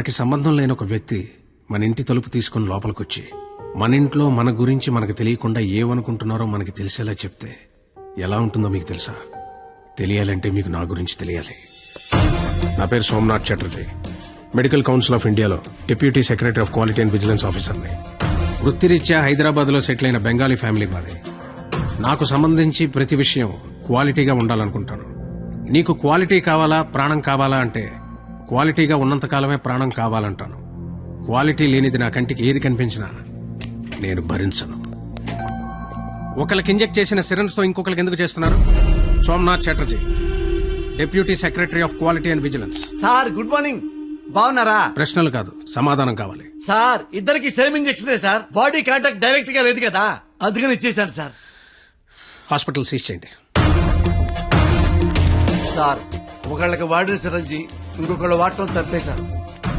మనకి సంబంధం లేని ఒక వ్యక్తి మన ఇంటి తలుపు తీసుకుని లోపలికొచ్చి మన ఇంట్లో మన గురించి మనకు తెలియకుండా ఏమనుకుంటున్నారో మనకి తెలిసేలా చెప్తే ఎలా ఉంటుందో మీకు తెలుసా? తెలియాలంటే మీకు నా గురించి తెలియాలి. నా పేరు Somnath Chatterjee. Medical council of ఇండియాలో deputy secretary of quality and vigilance ఆఫీసర్ని. వృత్తిరీత్యా హైదరాబాద్ లో సెటిల్ అయిన బెంగాలీ ఫ్యామిలీ మాది. నాకు సంబంధించి ప్రతి విషయం క్వాలిటీగా ఉండాలనుకుంటాను. నీకు క్వాలిటీ కావాలా, ప్రాణం కావాలా అంటే క్వాలిటీగా ఉన్నంతకాలమే ప్రాణం కావాలంటాను. క్వాలిటీ లేనిది నా కంటికి ఏది కనిపించినా నేను భరించను. ఒకరికి ఇంజెక్ట్ చేసిన సిరంజ్ తో ఇంకొకరికి ఎందుకు చేస్తున్నారు? Somnath Chatterjee, deputy secretary of quality and vigilance. Sir good morning. బాగున్నారా? ప్రశ్నలు కాదు, సమాధానం కావాలి. సార్ ఇద్దరికి same injection sir. Body contact direct గా లేదు కదా, అందుకని ఇచ్చేసాను సార్. హాస్పిటల్ సీజ్ చేయండి. సార్ ఒకళ్ళకి వాడిన సిరంజి ఇంకొకళ్ళు వాడటం తప్పేశారు.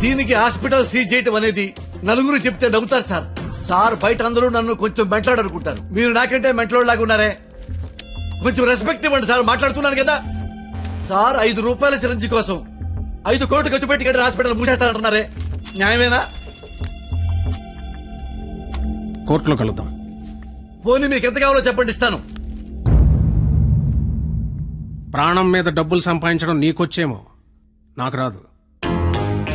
దీనికి హాస్పిటల్ సీజ్ చేయటం అనేది నలుగురు చెప్తే నవ్వుతారు సార్. సార్ బయట అందరూ నన్ను కొంచెం మెంట్లాడు అనుకుంటారు. మీరు నాకంటే మెంట్లోడ్ లాగా ఉన్నారే, కొంచెం రెస్పెక్ట్ ఇవ్వండి సార్. మాట్లాడుతున్నాను కదా సార్. 5 రూపాయల సిరంజి కోసం 5 కోట్లు ఖర్చు పెట్టి కట్టిన హాస్పిటల్ మూసేస్తారంటున్నారే, న్యాయమేనా? కోర్టులో కలుద్దాం. పోనీ మీకు ఎంత కావాలో చెప్పండి, ఇస్తాను. ప్రాణం మీద డబ్బులు సంపాదించడం నీకొచ్చేమో, నాకు రాదు.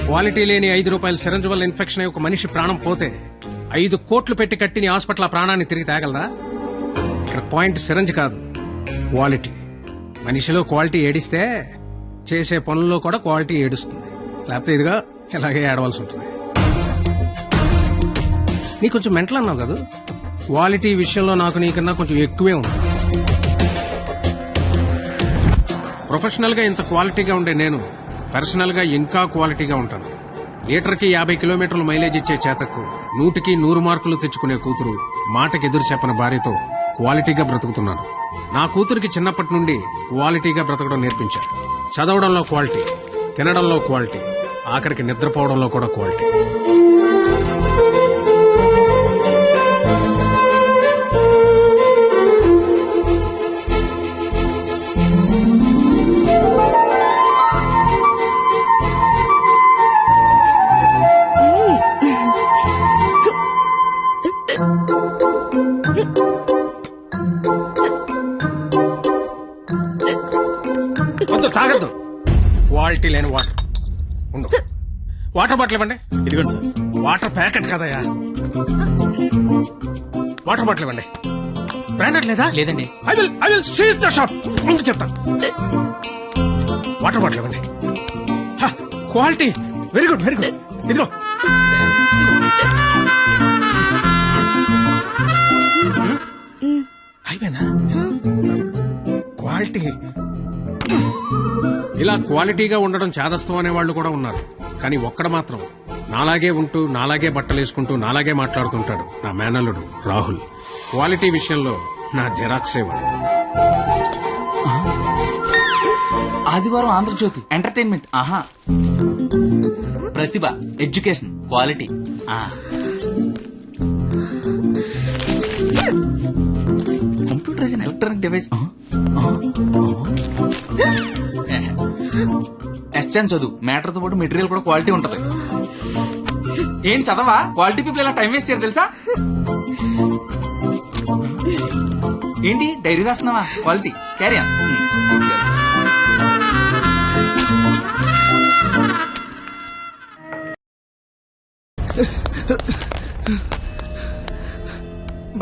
క్వాలిటీ లేని 5 రూపాయల సిరంజ్ వల్ల ఇన్ఫెక్షన్ అయ్యి ఒక మనిషి ప్రాణం పోతే 5 కోట్లు పెట్టి కట్టిన హాస్పిటల్ ఆ ప్రాణాన్ని తిరిగి తేగలదా? ఇక్కడ పాయింట్ సిరంజ్ కాదు, క్వాలిటీ. మనిషిలో క్వాలిటీ ఏడిస్తే చేసే పనుల్లో కూడా క్వాలిటీ ఏడుస్తుంది. లేకపోతే ఇదిగా ఇలాగే ఏడవలసి ఉంటుంది. నీ కొంచెం మెంటల్ అన్నావు కదా, క్వాలిటీ విషయంలో నాకు నీకన్నా కొంచెం ఎక్కువే ఉంది. ప్రొఫెషనల్ గా ఇంత క్వాలిటీగా ఉండే నేను పర్సనల్ గా ఇంకా క్వాలిటీగా ఉంటాను. లీటర్కి 50 కిలోమీటర్లు మైలేజ్ ఇచ్చే చేతకు 100కి 100 మార్కులు తెచ్చుకునే కూతురు, మాటకి ఎదురు చెప్పని భార్యతో క్వాలిటీగా బ్రతుకుతున్నాను. నా కూతురికి చిన్నప్పటి నుండి క్వాలిటీగా బ్రతకడం నేర్పించారు. చదవడంలో క్వాలిటీ, తినడంలో క్వాలిటీ, ఆఖరికి నిద్రపోవడంలో కూడా క్వాలిటీ. తాగద్దు, క్వాలిటీ లేని వాటర్ ఉండు. వాటర్ బాటిల్ ఇవ్వండి. ఇదిగోండి సార్. వాటర్ ప్యాకెట్ కదయా, వాటర్ బాటిల్ ఇవ్వండి. బ్రాండెడ్ లేదా? లేదండి. I will seize the shop. ముందు చెప్తాను. వాటర్ బాటిల్ ఇవ్వండి. Quality very good, very good. ఇదిగో అయిపోయిందా? క్వాలిటీ. ఇలా క్వాలిటీగా ఉండడం చాదస్తం అనే వాళ్ళు కూడా ఉన్నారు. కానీ ఒక్కడ మాత్రం నాలాగే ఉంటూ, నాలాగే బట్టలేసుకుంటూ, నాలాగే మాట్లాడుతుంటాడు. నా మేనల్లుడు రాహుల్. క్వాలిటీ విషయంలో నా జెరాక్సే వాడు. ఆదివారం ఆంధ్రజ్యోతి ఎంటర్టైన్మెంట్. ఆహా, ప్రతిభ, education, quality. Computer is an electronic device. S N చదువు, మ్యాటర్ తో పాటు మెటీరియల్ కూడా క్వాలిటీ ఉంటది. ఏంటి చదవా? క్వాలిటీ పీపుల్ ఇలా టైం వేస్ట్ చేయరు తెలుసా? ఏంటి డైరీ రాస్తున్నావా? క్వాలిటీ. Carry on.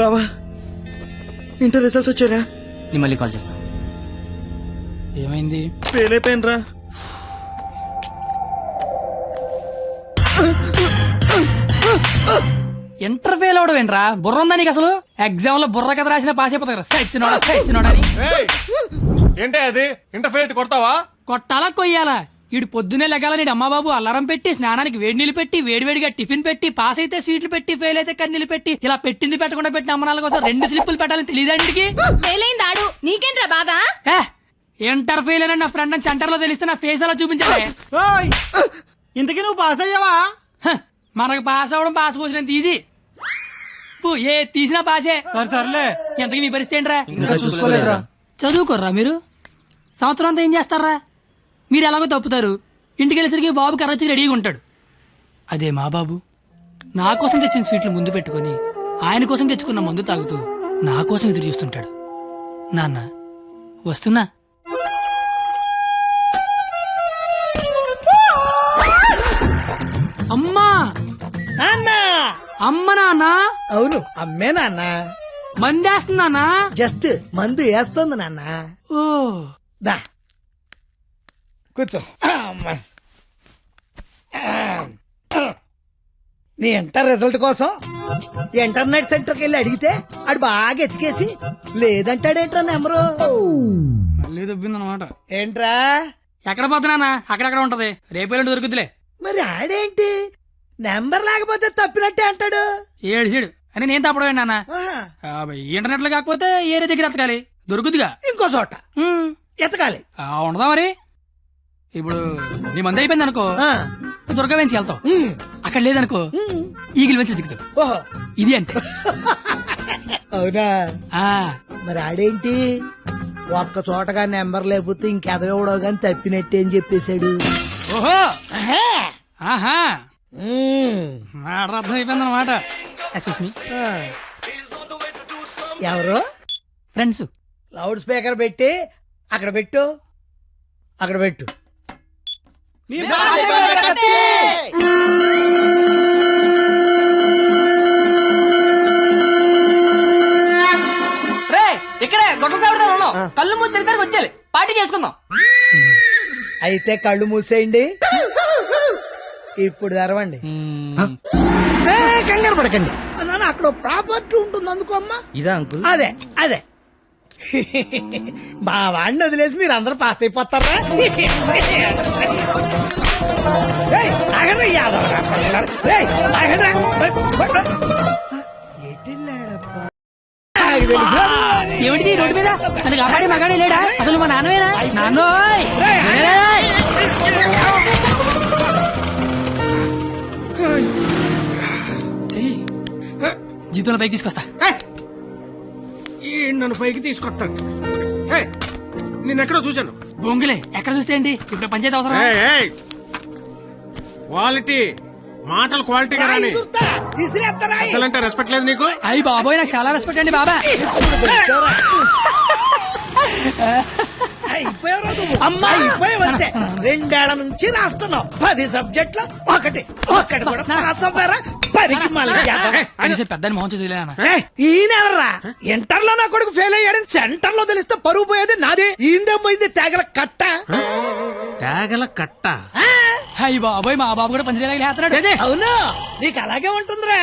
బావా, ఇంటర్ రిజల్ట్స్ వచ్చారా? నేను మళ్ళీ కాల్ చేస్తా. ఏమైంది? ఫెయిల్ అయిపోయినరా. ఇంటర్ ఫెయిల్ అవడం ఏంట్రా? బుర్ర ఉందా నీకు అసలు? ఎగ్జామ్ లో బుర్ర కథ రాసిన పాస్ అయిపోతా. సచ్చినోడని ఏంటే అది? ఇంటర్ ఫెయిల్ కొడతావా? కొట్టాలా కొయ్యాలా? ఈడు పొద్దునే లెగాల నీడు అమ్మబాబు అల్లారం పెట్టి, స్నానానికి వేడి నీళ్ళు పెట్టి, వేడివేడిగా టిఫిన్ పెట్టి, పాస్ అయితే స్వీట్లు పెట్టి, ఫెయిల్ అయితే కన్నీళ్ళు పెట్టి, ఇలా పెట్టింది పెట్టకుండా పెట్టిన అమ్మనాల కోసం 2 స్లిప్పులు పెట్టాలని తెలియదండికి. నీకేంట్రా బాధ? ఇంటర్ ఫెయిల్ అని నా ఫ్రెండ్ అని సెంటర్ లో తెలిస్తే నా ఫేస్ అలా చూపించాలి. ఇంతకీ నువ్వు పాస్ అయ్యావా? మనకు పాస్ అవడం పాస్ పోసినంత ఈజీ. ఏ తీసినా పాసే. సర్లే. ఎంతకీ మీ పరిస్థితి ఏంట్రా? ఇంకా చూసుకోలేదురా. చదువుకోర్రా మీరు? సంవత్సరం అంతా ఏం చేస్తారా? మీరు ఎలాగో తప్పుతారు, ఇంటికి వెళ్ళేసరికి బాబు కర్రొచ్చి రెడీగా ఉంటాడు. అదే మా బాబు నా కోసం తెచ్చిన స్వీట్లు ముందు పెట్టుకొని ఆయన కోసం తెచ్చుకున్న మందు తాగుతూ నా కోసం ఎదురు చూస్తుంటాడు. నాన్న వస్తున్నా. అమ్మా నాన్న అమ్మ నాన్న అవును అమ్మే నాన్న మందేస్తున్నానా? జస్ట్ మందు వేస్తుంది నాన్న. ఓ దా కూర్చో. అమ్మా. నీ ఇంటర్ రిజల్ట్ కోసం ఇంటర్నెట్ సెంటర్కి వెళ్ళి అడిగితే ఆడు బాగా ఎతికేసి లేదంటాడేంట్రా నెంబరు. మళ్ళీ దొబ్బిందనమాట. ఏంట్రా ఎక్కడ పోతున్నానా? అక్కడక్కడ ఉంటది, రేపు దొరుకుతులే. మరి ఆడేంటి నెంబర్ లేకపోతే తప్పినట్టే అంటాడు. ఏడు అని నేను తప్పడం నాన్న. ఆహా. ఇంటర్నెట్ లో కాకపోతే ఏరే దగ్గర ఎతకాలి, దొరుకుతుగా. ఇంకో చోట ఉమ్, ఎతకాలి. ఉండదా మరి? ఇప్పుడు నీ మంది అయిపోయింది అనుకో, ఆ. దుర్గా వెంచి వెళ్తావు. ఉమ్. అక్కడ లేదనుకో ఈగిల్ వెంచి దిగుతావు. ఓహో ఇది అంతే. అవునా ఆ మరి ఆడేంటి ఒక్క చోటగా నెంబర్ లేకపోతే ఇంకెదవడో గాని తప్పినట్టే అని చెప్పేశాడు. ఓహో ఆహా ఉమ్. మాట అర్థం అయిపోయింది అనమాట. సుస్మి ఆ. ఎవరు ఫ్రెండ్స్. లౌడ్ స్పీకర్ పెట్టి అక్కడ పెట్టు, అక్కడ పెట్టు. రే ఇక్కడే గొడవ చావడం ఉన్నాం. కళ్ళు మూసి తెరిసరికి వచ్చేయాలి, పార్టీ చేసుకుందాం. అయితే కళ్ళు మూసేయండి, ఇప్పుడు తెరవండి. ఏ, కంగారు పడకండి నాన్న, అక్కడ ప్రాపర్టీ ఉంటుంది అందుకో అమ్మా. ఇదా అంకుల్? అదే అదే మా వాడిని వదిలేసి మీరు అందరూ పాస్ అయిపోతారా? ఏయ్, ఆగండి, యాదవరా పిల్లలు. ఏయ్, ఆగండి. ఎటెళ్ళాడప్పా? నాకు తెలుసు. ఏమిటి రోడ్డు మీద నన్ను కాపాడే మగాడే లేడా? అసలు మా నాన్నవేనా? నాన్నోయ్ ఏయ్! చెయ్యి. జీతంలో పైకి తీసుకొస్తా. నన్ను పైకి తీసుకొస్తాను. నిన్నెక్కడో చూశాను. బొంగులే ఎక్కడ చూస్తే ఏంటి, ఇప్పుడు పంచాయతీ అవసరం. క్వాలిటీ మాటలు క్వాలిటీగా రాని. ఇసురుతా, ఇసిరేస్తారా? పెద్దలంటే రెస్పెక్ట్ లేదు నీకు? అయ్యి బాబోయ్, నాకు చాలా రెస్పెక్ట్ అండి బాబా. అయిపోయావురా నువ్వు. అమ్మా! అయిపోయావంతే. 2 ఏళ్ల నుంచి రాస్తున్నావు 10 సబ్జెక్టులు, ఒకటి కూడా పాస్ అవ్వరా? 10కి మళ్ళీ యాదవ. కనీసం పెద్దని మోహన్ చూసి ఈయనెవర్రా? ఇంటర్ లో నా కొడుకు ఫెయిల్ అయ్యాడని సెంటర్ లో తెలిస్తే పరువు పోయేది నాది. ఈందేమో ఇది తేగల కట్ట. తేగల కట్ట. అయ్యి బాబోయ్, మా బాబు కూడా పంచలేలాగా లేస్తున్నాడు. అవును, నీకు అలాగే ఉంటుందిరా.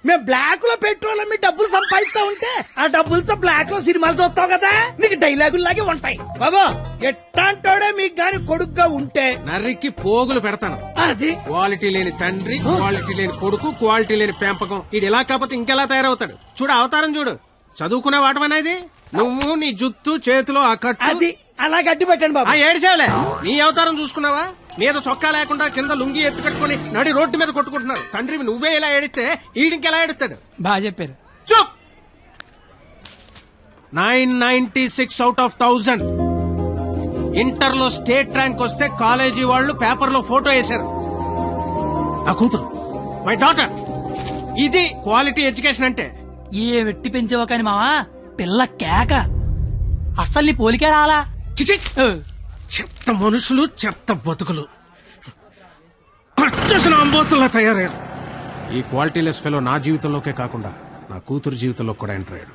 మేము బ్లాక్ లో పెట్రోల్ మీ డబ్బులు సంపాదిస్తా ఉంటే ఆ డబ్బులతో బ్లాక్ లో సినిమాలు చూస్తావు కదా, నీకు డైలాగులు లాగే ఉంటాయి. బాబా ఎట్టాంటోడే మీకు గాని కొడుకుగా ఉంటే నర్రికి పోగులు పెడతాను. అది క్వాలిటీ లేని తండ్రి, క్వాలిటీ లేని కొడుకు, క్వాలిటీ లేని పెంపకం. ఇది ఎలా కాకపోతే ఇంకెలా తయారవుతాడు? చూడు అవతారం చూడు. చదువుకునే వాటమనేది నువ్వు, నీ జుత్తు చేతిలో ఆ కట్టు. అది అలా గట్టి పెట్టండి బాబా. ఏడిసేవలే, నీ అవతారం చూసుకున్నావా? మీద చొక్కా లేకుండా కింద లుంగి ఎత్తు కట్టుకుని నడి రోడ్డు మీద కొట్టుకుంటున్నారు. తండ్రివి నువ్వే ఇలా ఏడిస్తే ఈడింకెలా ఏడుస్తాడు? బాగా చెప్పారు. చూప్. 996 అవుట్ ఆఫ్ 1000. ఇంటర్ లో స్టేట్ ర్యాంక్ వస్తే కాలేజీ వాళ్ళు పేపర్ లో ఫోటో వేశారు. నా కూతురు, మై డాటర్. ఇది క్వాలిటీ ఎడ్యుకేషన్ అంటే. ఏ వెట్టి పెంచావో కాని మావా, పిల్ల కేక. అస్సలు నీ పోలికే రాలా. చిచి! చెత్త మనుషులు, చెత్త బతుకులు, పచ్చసిన అంబోతుల్లా తయారయ్యారు. ఈ క్వాలిటీలెస్ ఫెలో నా జీవితంలోకే కాకుండా నా కూతురు జీవితంలో కూడా ఎంటర్ అయ్యాడు.